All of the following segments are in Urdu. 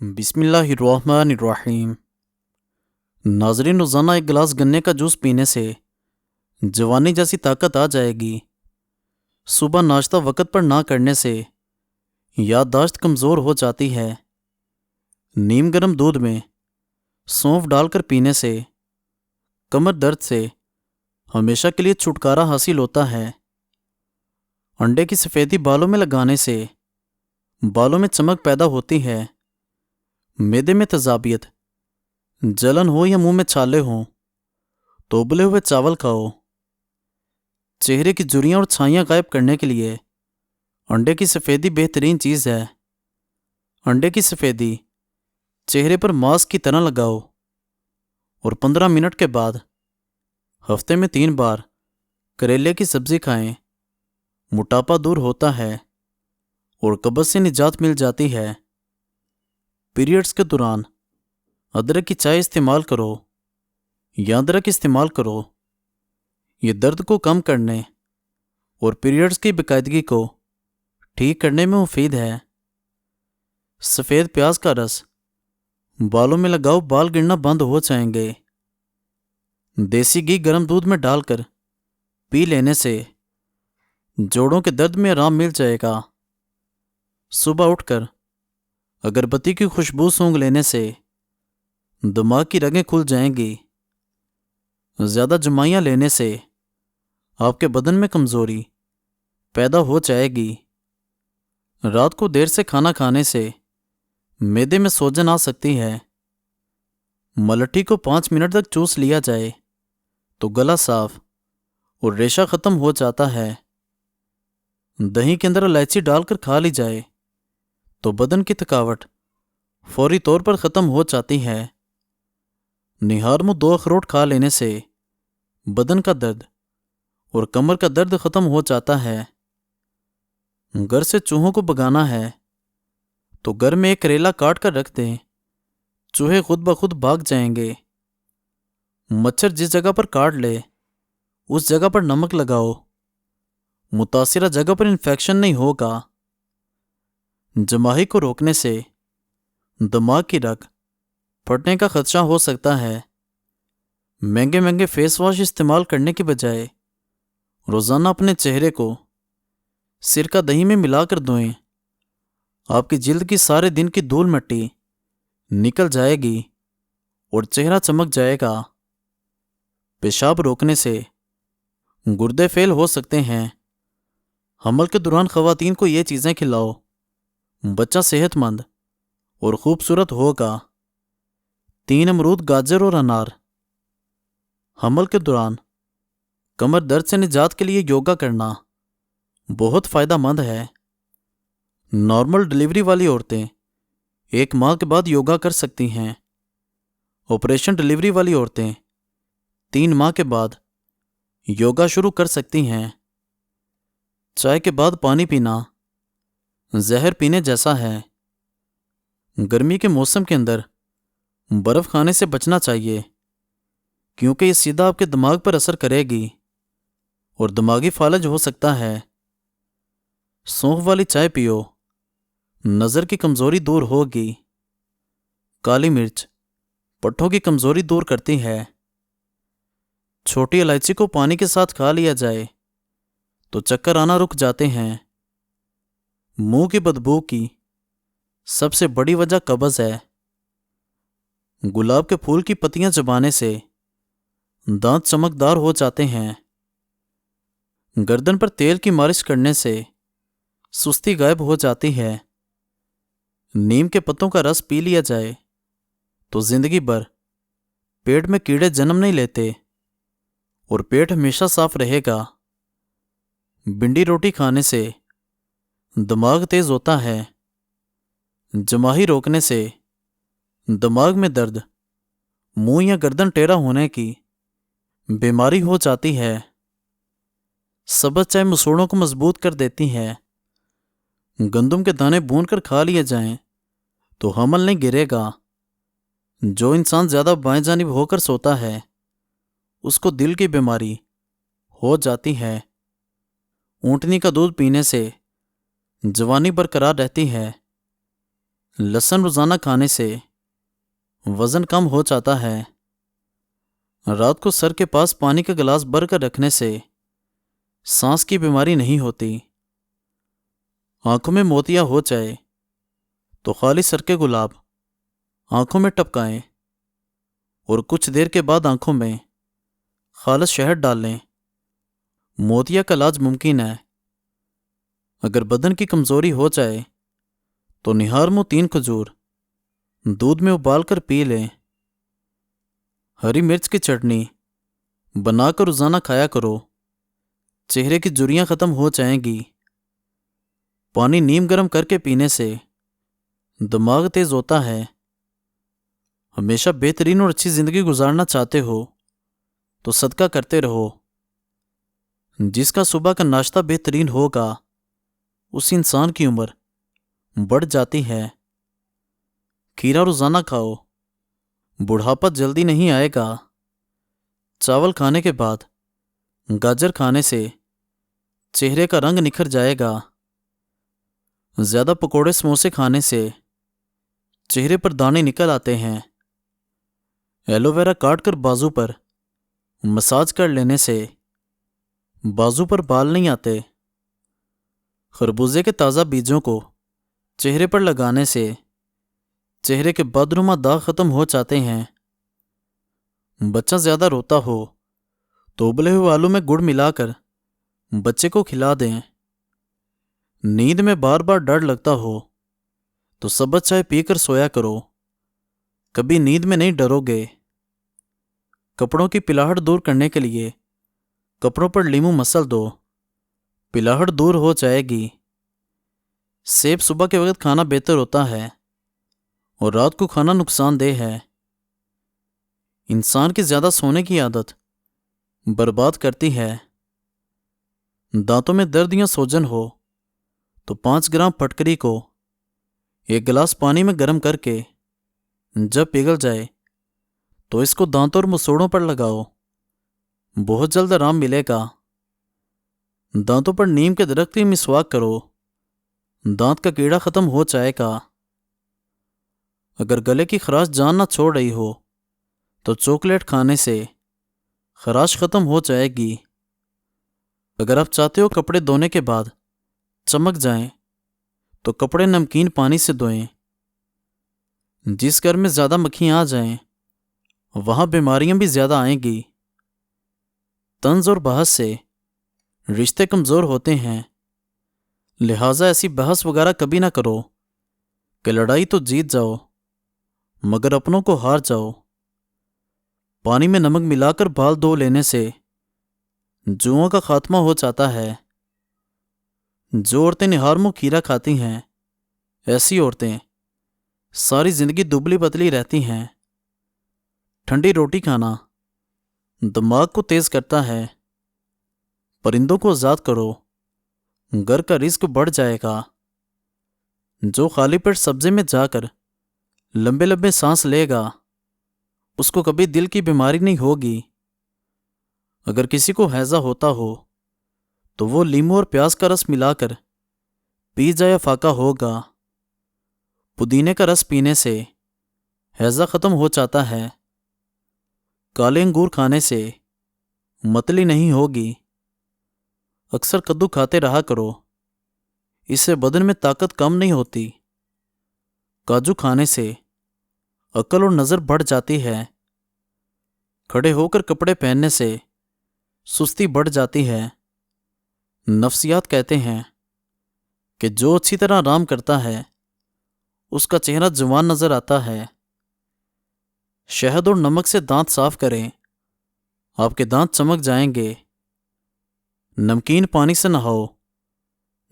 بسم اللہ الرحمن الرحیم۔ ناظرین، روزانہ ایک گلاس گنے کا جوس پینے سے جوانی جیسی طاقت آ جائے گی۔ صبح ناشتہ وقت پر نہ کرنے سے یادداشت کمزور ہو جاتی ہے۔ نیم گرم دودھ میں سونف ڈال کر پینے سے کمر درد سے ہمیشہ کے لیے چھٹکارا حاصل ہوتا ہے۔ انڈے کی سفیدی بالوں میں لگانے سے بالوں میں چمک پیدا ہوتی ہے۔ معدے میں تیزابیت، جلن ہو یا منہ میں چھالے ہوں تو ابلے ہوئے چاول کھاؤ۔ چہرے کی جھریاں اور چھائیاں غائب کرنے کے لیے انڈے کی سفیدی بہترین چیز ہے۔ انڈے کی سفیدی چہرے پر ماسک کی طرح لگاؤ اور 15 منٹ کے بعد ہفتے میں 3 بار کریلے کی سبزی کھائیں۔ موٹاپا دور ہوتا ہے اور قبض سے نجات مل جاتی ہے۔ پیریڈز کے دوران ادرک کی چائے استعمال کرو یا ادرک استعمال کرو۔ یہ درد کو کم کرنے اور پیریڈز کی باقاعدگی کو ٹھیک کرنے میں مفید ہے۔ سفید پیاز کا رس بالوں میں لگاؤ، بال گرنا بند ہو جائیں گے۔ دیسی گھی گرم دودھ میں ڈال کر پی لینے سے جوڑوں کے درد میں آرام مل جائے گا۔ صبح اٹھ کر اگربتی کی خوشبو سونگھ لینے سے دماغ کی رگیں کھل جائیں گی۔ زیادہ جمائیاں لینے سے آپ کے بدن میں کمزوری پیدا ہو جائے گی۔ رات کو دیر سے کھانا کھانے سے معدے میں سوجن آ سکتی ہے۔ ملٹھی کو 5 منٹ تک چوس لیا جائے تو گلا صاف اور ریشہ ختم ہو جاتا ہے۔ دہی کے اندر الائچی ڈال کر کھا لی جائے تو بدن کی تھکاوٹ فوری طور پر ختم ہو جاتی ہے۔ نہار میں 2 اخروٹ کھا لینے سے بدن کا درد اور کمر کا درد ختم ہو جاتا ہے۔ گھر سے چوہوں کو بھگانا ہے تو گھر میں ایک کریلا کاٹ کر رکھ دیں، چوہے خود بخود بھاگ جائیں گے۔ مچھر جس جگہ پر کاٹ لے اس جگہ پر نمک لگاؤ، متاثرہ جگہ پر انفیکشن نہیں ہوگا۔ جماہی کو روکنے سے دماغ کی رگ پھٹنے کا خدشہ ہو سکتا ہے۔ مہنگے فیس واش استعمال کرنے کے بجائے روزانہ اپنے چہرے کو سرکہ دہی میں ملا کر دھوئیں۔ آپ کی جلد کی سارے دن کی دھول مٹی نکل جائے گی اور چہرہ چمک جائے گا۔ پیشاب روکنے سے گردے فیل ہو سکتے ہیں۔ حمل کے دوران خواتین کو یہ چیزیں کھلاؤ، بچہ صحت مند اور خوبصورت ہوگا۔ 3 امرود، گاجر اور انار۔ حمل کے دوران کمر درد سے نجات کے لیے یوگا کرنا بہت فائدہ مند ہے۔ نارمل ڈلیوری والی عورتیں 1 ماہ کے بعد یوگا کر سکتی ہیں۔ آپریشن ڈلیوری والی عورتیں 3 ماہ کے بعد یوگا شروع کر سکتی ہیں۔ چائے کے بعد پانی پینا زہر پینے جیسا ہے۔ گرمی کے موسم کے اندر برف کھانے سے بچنا چاہیے کیونکہ یہ سیدھا آپ کے دماغ پر اثر کرے گی اور دماغی فالج ہو سکتا ہے۔ سونف والی چائے پیو، نظر کی کمزوری دور ہوگی۔ کالی مرچ پٹھوں کی کمزوری دور کرتی ہے۔ چھوٹی الائچی کو پانی کے ساتھ کھا لیا جائے تو چکر آنا رک جاتے ہیں۔ منہ کی بدبو کی سب سے بڑی وجہ قبض ہے۔ گلاب کے پھول کی پتیاں چبانے سے دانت چمکدار ہو جاتے ہیں۔ گردن پر تیل کی مالش کرنے سے سستی غائب ہو جاتی ہے۔ نیم کے پتوں کا رس پی لیا جائے تو زندگی بھر پیٹ میں کیڑے جنم نہیں لیتے اور پیٹ ہمیشہ صاف رہے گا۔ بھنڈی روٹی کھانے سے دماغ تیز ہوتا ہے۔ جماہی روکنے سے دماغ میں درد، منہ یا گردن ٹیڑھا ہونے کی بیماری ہو جاتی ہے۔ سبز چائے مسوڑھوں کو مضبوط کر دیتی ہے۔ گندم کے دانے بھون کر کھا لیے جائیں تو حمل نہیں گرے گا۔ جو انسان زیادہ بائیں جانب ہو کر سوتا ہے اس کو دل کی بیماری ہو جاتی ہے۔ اونٹنی کا دودھ پینے سے جوانی برقرار رہتی ہے۔ لہسن روزانہ کھانے سے وزن کم ہو جاتا ہے۔ رات کو سر کے پاس پانی کا گلاس بھر کر رکھنے سے سانس کی بیماری نہیں ہوتی۔ آنکھوں میں موتیا ہو جائے تو خالی سر کے گلاب آنکھوں میں ٹپکائیں اور کچھ دیر کے بعد آنکھوں میں خالص شہد ڈال لیں۔ موتیا کا علاج ممکن ہے۔ اگر بدن کی کمزوری ہو جائے تو نہار 3 کھجور دودھ میں ابال کر پی لیں۔ ہری مرچ کی چٹنی بنا کر روزانہ کھایا کرو، چہرے کی جھریاں ختم ہو جائیں گی۔ پانی نیم گرم کر کے پینے سے دماغ تیز ہوتا ہے۔ ہمیشہ بہترین اور اچھی زندگی گزارنا چاہتے ہو تو صدقہ کرتے رہو۔ جس کا صبح کا ناشتہ بہترین ہوگا اس انسان کی عمر بڑھ جاتی ہے۔ کھیرا روزانہ کھاؤ، بڑھاپا جلدی نہیں آئے گا۔ چاول کھانے کے بعد گاجر کھانے سے چہرے کا رنگ نکھر جائے گا۔ زیادہ پکوڑے سموسے کھانے سے چہرے پر دانے نکل آتے ہیں۔ ایلو ویرا کاٹ کر بازو پر مساج کر لینے سے بازو پر بال نہیں آتے۔ خربوزے کے تازہ بیجوں کو چہرے پر لگانے سے چہرے کے بدنما داغ ختم ہو جاتے ہیں۔ بچہ زیادہ روتا ہو تو ابلے ہوئے آلو میں گڑ ملا کر بچے کو کھلا دیں۔ نیند میں بار بار ڈر لگتا ہو تو سبز چائے پی کر سویا کرو، کبھی نیند میں نہیں ڈرو گے۔ کپڑوں کی پلاہٹ دور کرنے کے لیے کپڑوں پر لیمو مسل دو، پلاہٹ دور ہو جائے گی۔ سیب صبح کے وقت کھانا بہتر ہوتا ہے اور رات کو کھانا نقصان دہ ہے۔ انسان کی زیادہ سونے کی عادت برباد کرتی ہے۔ دانتوں میں درد یا سوجن ہو تو 5 گرام پھٹکری کو 1 گلاس پانی میں گرم کر کے جب پگھل جائے تو اس کو دانتوں اور مسوڑوں پر لگاؤ، بہت جلد آرام ملے گا۔ دانتوں پر نیم کے درخت کی مسواک کرو، دانت کا کیڑا ختم ہو جائے گا۔ اگر گلے کی خراش جان نہ چھوڑ رہی ہو تو چاکلیٹ کھانے سے خراش ختم ہو جائے گی۔ اگر آپ چاہتے ہو کپڑے دھونے کے بعد چمک جائیں تو کپڑے نمکین پانی سے دھوئیں۔ جس گھر میں زیادہ مکھیاں آ جائیں وہاں بیماریاں بھی زیادہ آئیں گی۔ طنز اور بحث سے رشتے کمزور ہوتے ہیں، لہٰذا ایسی بحث وغیرہ کبھی نہ کرو کہ لڑائی تو جیت جاؤ مگر اپنوں کو ہار جاؤ۔ پانی میں نمک ملا کر بال دھو لینے سے جوؤں کا خاتمہ ہو جاتا ہے۔ جو عورتیں نہارمو کھیرا کھاتی ہیں ایسی عورتیں ساری زندگی دبلی پتلی رہتی ہیں۔ ٹھنڈی روٹی کھانا دماغ کو تیز کرتا ہے۔ پرندوں کو آزاد کرو، گھر کا رزق بڑھ جائے گا۔ جو خالی پیٹ سبزے میں جا کر لمبے لمبے سانس لے گا اس کو کبھی دل کی بیماری نہیں ہوگی۔ اگر کسی کو ہیضہ ہوتا ہو تو وہ لیمو اور پیاز کا رس ملا کر پی جائے فاقہ ہوگا۔ پودینے کا رس پینے سے ہیضہ ختم ہو جاتا ہے۔ کالے انگور کھانے سے متلی نہیں ہوگی۔ اکثر کدو کھاتے رہا کرو، اس سے بدن میں طاقت کم نہیں ہوتی۔ کاجو کھانے سے عقل اور نظر بڑھ جاتی ہے۔ کھڑے ہو کر کپڑے پہننے سے سستی بڑھ جاتی ہے۔ نفسیات کہتے ہیں کہ جو اچھی طرح آرام کرتا ہے اس کا چہرہ جوان نظر آتا ہے۔ شہد اور نمک سے دانت صاف کریں، آپ کے دانت چمک جائیں گے۔ نمکین پانی سے نہاؤ،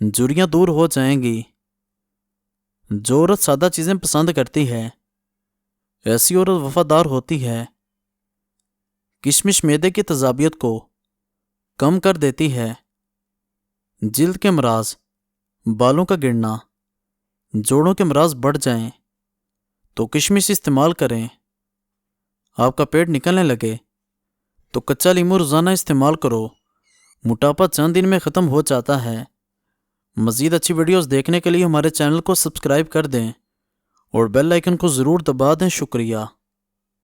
جھریاں دور ہو جائیں گی۔ جو عورت سادہ چیزیں پسند کرتی ہے ایسی عورت وفادار ہوتی ہے۔ کشمش معدے کی تیزابیت کو کم کر دیتی ہے۔ جلد کے امراض، بالوں کا گرنا، جوڑوں کے امراض بڑھ جائیں تو کشمش استعمال کریں۔ آپ کا پیٹ نکلنے لگے تو کچا لیمو روزانہ استعمال کرو، موٹاپا چند دن میں ختم ہو جاتا ہے۔ مزید اچھی ویڈیوز دیکھنے کے لیے ہمارے چینل کو سبسکرائب کر دیں اور بیل آئکن کو ضرور دبا دیں۔ شکریہ۔